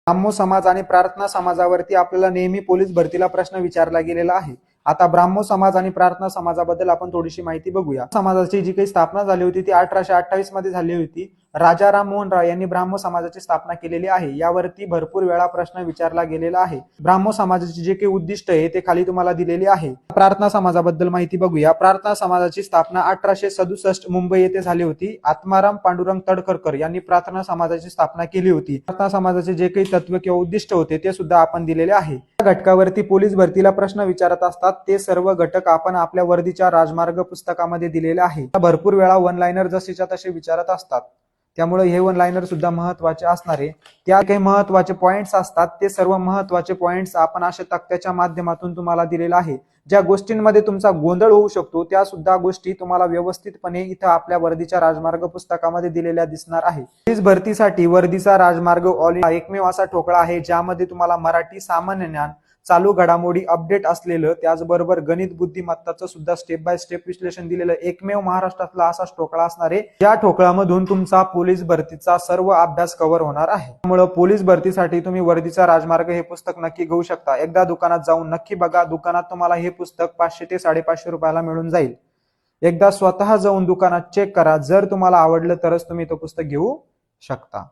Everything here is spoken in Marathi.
ब्राह्मो समाज आणि प्रार्थना समाजावरती आपल्याला नेहमी पोलीस भरतीला प्रश्न विचारला गेलेला आहे। आता ब्राह्मो समाज आणि प्रार्थना समाजाबद्दल आपण थोडीशी माहिती बघूया। समाजाची जी काही स्थापना झाली होती ती 1828 मध्ये झाली होती। राजा राममोहन राय यांनी ब्राह्मो समाजाची स्थापना केलेली आहे। यावरती भरपूर वेळा प्रश्न विचारला गेलेला आहे। ब्राह्मो समाजाचे जे काही उद्दिष्ट आहे ते खाली तुम्हाला दिलेले आहे। प्रार्थना समाजाबद्दल माहिती बघूया। प्रार्थना समाजाची स्थापना 1867 मुंबई येथे झाली होती। आत्माराम पांडुरंग तडखरकर यांनी प्रार्थना समाजाची स्थापना केली होती। प्रार्थना समाजाचे जे काही तत्व किंवा उद्दिष्ट होते ते सुद्धा आपण दिलेले आहे। या घटकावरती पोलीस भरतीला प्रश्न विचारत असतात ते सर्व घटक आपण आपल्या वर्दीच्या राजमार्ग पुस्तकामध्ये दिलेले आहे। भरपूर वेळा वन लाइनर जसेच्या तसे विचारत असतात, त्यामुळे हे वन लाइनर सुद्धा महत्त्वाचे असणार आहे। त्या काही महत्त्वाचे पॉइंट्स असतात ते सर्व महत्त्वाचे पॉइंट्स आपण अशा तक्त्याच्या माध्यमातून तुम्हाला दिलेला आहे। ज्या गोष्टींमध्ये तुमचा गोंधळ होऊ शकतो त्या सुद्धा गोष्टी तुम्हाला व्यवस्थितपणे इथं आपल्या वर्दीच्या राजमार्ग पुस्तकामध्ये दिलेल्या दिसणार आहे। पोलीस भरतीसाठी वर्दीचा राजमार्ग ऑल इंडिया एकमेव असा ठोकळा आहे ज्यामध्ये तुम्हाला मराठी, सामान्य ज्ञान, चालू घडामोडी अपडेट असलेलं, त्याचबरोबर गणित बुद्धिमत्ताचं सुद्धा स्टेप बाय स्टेप विश्लेषण दिलेलं एकमेव महाराष्ट्रातला असा ठोकळा असणार आहे। या ठोकळामधून तुमचा पोलीस भरतीचा सर्व अभ्यास कव्हर होणार आहे। त्यामुळे पोलीस भरतीसाठी तुम्ही वर्दीचा राजमार्ग हे पुस्तक नक्की घेऊ शकता। एकदा दुकानात जाऊन नक्की बघा, दुकानात तुम्हाला हे पुस्तक 500 ते 550 रुपयाला मिळून जाईल। एकदा स्वतः जाऊन दुकानात चेक करा, जर तुम्हाला आवडलं तरच तुम्ही तो पुस्तक घेऊ शकता।